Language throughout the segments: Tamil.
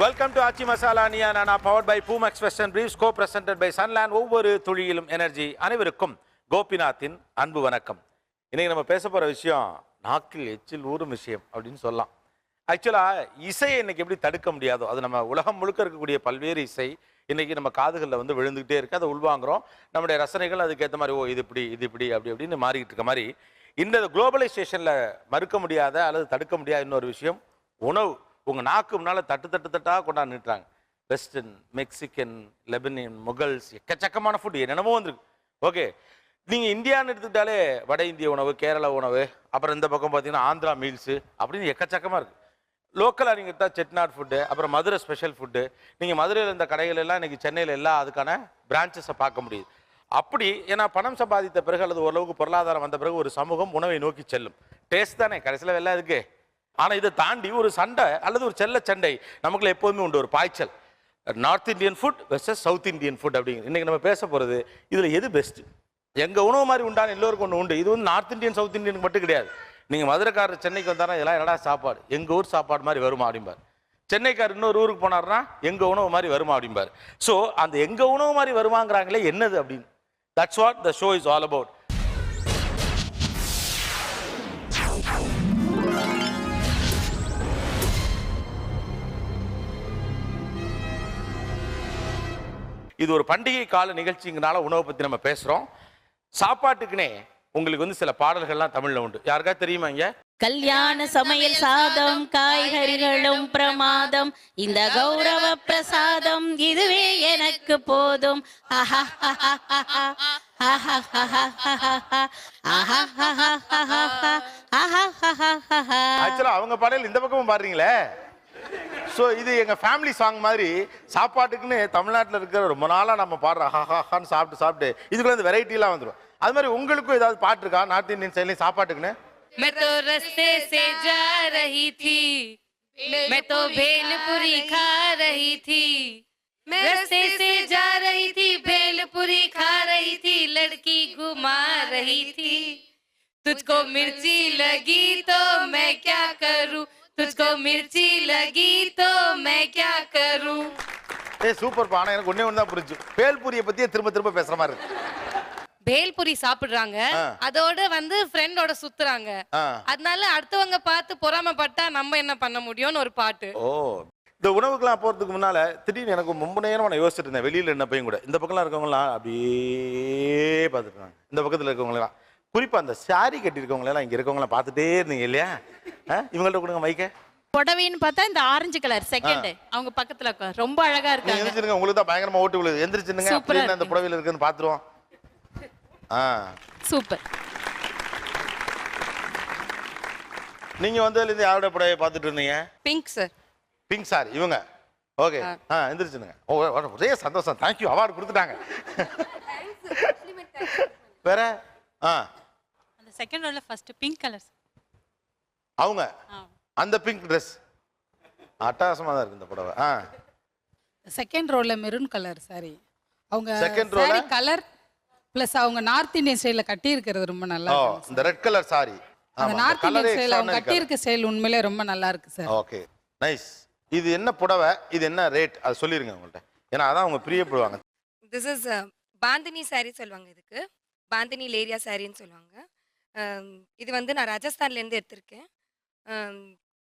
Welcome to Aachi Masala Neeya Naana powered by Boomex western பிரீவ்ஸ் கோ பிரசன்டட் பை சன்லேண்ட். ஒவ்வொரு துளியிலும் எனர்ஜி. அனைவருக்கும் கோபிநாத்தின் அன்பு வணக்கம். இன்னைக்கு நம்ம பேச போற விஷயம் நாக்கில் எச்சில் ஊறும் விஷயம் அப்படின்னு சொல்லலாம். ஆக்சுவலா இசையை இன்னைக்கு எப்படி தடுக்க முடியாதோ, அது நம்ம உலகம் முழுக்க இருக்கக்கூடிய பல்வேறு இசை இன்னைக்கு நம்ம காதுகளில் வந்து விழுந்துகிட்டே இருக்கு. அதை உள்வாங்குறோம். நம்முடைய ரசனைகள் அதுக்கேற்ற மாதிரி இது இப்படி அப்படி அப்படின்னு மாறிக்கிட்டு இருக்க மாதிரி இந்த குளோபலைசேஷன்ல மறுக்க முடியாத அல்லது தடுக்க முடியாத இன்னொரு விஷயம் உணவு. உங்கள் நாக்கு முன்னால் தட்டாக கொண்டாந்து நிட்டுறாங்க. வெஸ்டர்ன், மெக்சிகன், லெபனியன், முகல்ஸ், எக்கச்சக்கமான ஃபுட் என்னென்னமோ வந்துருக்கு. ஓகே, நீங்கள் இந்தியான்னு எடுத்துக்கிட்டாலே வட இந்திய உணவு, கேரளா உணவு, அப்புறம் இந்த பக்கம் பார்த்தீங்கன்னா ஆந்திரா மீல்ஸு அப்படின்னு எக்கச்சக்கமாக இருக்குது. லோக்கலாக நீங்கள் எடுத்தால் செட்நாட் ஃபுட்டு, அப்புறம் மதுரை ஸ்பெஷல் ஃபுட்டு. நீங்கள் மதுரையில் இருந்த கடைகள் எல்லாம் இன்றைக்கி சென்னையில் எல்லாம் அதுக்கான பிரான்ச்சஸை பார்க்க முடியுது. அப்படி ஏன்னா பணம் சம்பாதித்த பிறகு அல்லது ஓரளவுக்கு பொருளாதாரம் வந்த பிறகு ஒரு சமூகம் உணவை நோக்கி செல்லும். டேஸ்ட் தானே கடைசியில் எல்லாம் இருக்கு. ஆனால் இதை தாண்டி ஒரு சண்டை அல்லது ஒரு செல்ல சண்டை நமக்குள்ள எப்போதுமே உண்டு. ஒரு பாய்ச்சல். North Indian food versus south Indian food அப்படிங்கிற இன்றைக்கி நம்ம பேச போகிறது இதில் எது பெஸ்ட்டு. எங்கள் உணவு மாதிரி உண்டான எல்லோருக்கும் ஒன்று உண்டு. இது வந்து நார்த் இந்தியன் சவுத் இந்தியனுக்கு மட்டும் கிடையாது. நீங்கள் மதுரைக்காரர் சென்னைக்கு வந்தாரா இதெல்லாம் என்னடா சாப்பாடு, எங்கள் ஊர் சாப்பாடு மாதிரி வருமா அப்படிம்பார். சென்னைக்கார் இன்னொரு ஊருக்கு போனார்னா எங்கள் உணவு மாதிரி வருமா அப்படிம்பார். ஸோ அந்த எங்கள் உணவு மாதிரி வருவாங்கிறாங்களே என்னது அப்படின்னு. That's what the show is all about. இது ஒரு பண்டிகை கால நிகழ்ச்சிங்கனால உணவை பற்றி நம்ம பேசுகிறோம். சாப்பாட்டுக்குனே உங்களுக்கு வந்து சில பாடல்கள்லாம் தமிழில் உண்டு. யாருக்கா தெரியுமா? இங்க கல்யாண சமையல் சாதம், காய்கறிகளும் பிரமாதம், இந்த கௌரவ பிரசாதம் இதுவே எனக்கு போதும். ஆக்சுவலா அவங்க பாடல் இந்த பக்கமும் பாடுறீங்களே. ஸோ இது எங்கள் ஃபேமிலி சாங் மாதிரி. சாப்பாட்டுக்குன்னு தமிழ்நாட்டில் இருக்கிற ரொம்ப நாளாக நம்ம பாடுற ஹான்னு சாப்பிட்டு இதுக்குள்ள இந்த வெரைட்டிலாம் வந்துடும். அது மாதிரி உங்களுக்கும் ஏதாவது பாட்டு இருக்கா நார்த் இந்தியன் சைட்லேயும் சாப்பாட்டுக்குன்னு? मैं तो रस्ते से जा रही थी, मैं तो भेलपुरी खा रही थी, मैं रस्ते से जा रही थी, भेलपुरी खा रही थी, लड़की घुमा रही थी, तुझको मिर्ची लगी तो मैं क्या करूं, तुझको मिर्ची लगी तो मैं क्या करूं. சூப்பர் பானா. எனக்கு ஒண்ணே ஒன்று தான் புரிஞ்சு. பேல்பூரியை பற்றியே திரும்ப பேசுகிற மாதிரி இருக்கு. பேல்பூரி சாப்பிடுறாங்க, அதோட வந்து ஃப்ரெண்டோட சுத்துறாங்க. அதனால அடுத்தவங்க பார்த்து பொறாமப்பட்டா நம்ம என்ன பண்ண முடியும்னு ஒரு பாட்டு. ஓ, இந்த உணவுக்கெல்லாம் போகிறதுக்கு முன்னால் திடீர்னு எனக்கு ரொம்ப நேரம் நான் யோசிச்சுட்டு இருந்தேன். வெளியில் என்ன பையன் கூட இந்த பக்கம்லாம் இருக்கவங்களாம் அப்படியே பார்த்துருக்காங்க. இந்த பக்கத்தில் இருக்கவங்களாம் குறிப்பாக அந்த சாரி கட்டியிருக்கவங்களெல்லாம் இங்கே இருக்கவங்களாம் பார்த்துட்டே இருந்தீங்க இல்லையா? இவங்கள்ட்ட கொடுங்க மைக்க. புடவைன்னு பார்த்தா இந்த ஆரஞ்சு கலர் செகண்ட் அவங்க பக்கத்துல ரொம்ப அழகா இருக்காங்க. எந்திரிச்சிருங்க, உங்களுக்கு தான் பயங்கரமா ஓட்டு விழுது. எந்திரிச்சுங்க, அப்படின்னு அந்த புடவையில் இருக்குன்னு பார்த்துருவோம். சூப்பர். நீங்க வந்ததுலேருந்து யாரோட புடவையை பார்த்துட்டு இருந்தீங்க? Pink sir. பிங்க் சார் இவங்க. ஓகே, எந்திரிச்சுங்க. ஒரே சந்தோஷம். தேங்க்யூ, அவார்டு கொடுத்துட்டாங்க. வேற அந்த செகண்ட் ரோல ஃபர்ஸ்ட் பிங்க் கலர் அவங்க அந்த பிங்க் ட்ரெஸ் அட்டகாசமா தான் இருக்கு இந்த புடவை. செகண்ட் ரோல மெரூன் கலர் சாரி. அவங்க செகண்ட் ரோல கலர் பிளஸ் அவங்க நார்த் இந்தியன் ஸ்டைல்ல கட்டி இருக்கிறது ரொம்ப நல்லா இருக்கு. இந்த ரெட் கலர் சாரி அந்த நார்த் இந்தியன் ஸ்டைல் அவங்க கட்டி இருக்க ஸ்டைல் உண்மையிலே ரொம்ப நல்லா இருக்கு சார். Okay, nice. இது என்ன புடவை, இது என்ன ரேட் அது சொல்லிருங்க உங்கள்ட்ட. ஏன்னா அதான் அவங்க பிரியப்படுவாங்க. திஸ் இஸ் பாந்தினி சாரி சொல்லுவாங்க. இதுக்கு பாந்தினி லேரியா சாரின்னு சொல்லுவாங்க. இது வந்து நான் ராஜஸ்தான்லேருந்து எடுத்திருக்கேன்.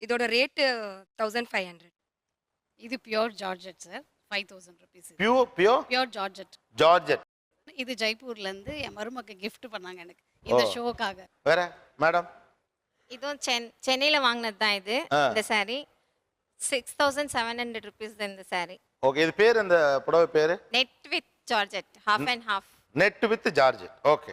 இதோட ரேட்டு 1500. இது pure georgette sir, 5000 rupees. Pure georgette. இது ஜெய்ப்பூர்ல இருந்து என் மருமக்கு gift பண்ணாங்க எனக்கு இந்த ஷோக்காக. வேற மேடம்? இதுவும் சென்னையில வாங்கினது தான். இது இந்த சாரி 6700 rupees இந்த சாரி. ஓகே, இது பேர் இந்த புடவை பேரு net with georgette, half and half. Net with georgette. Okay,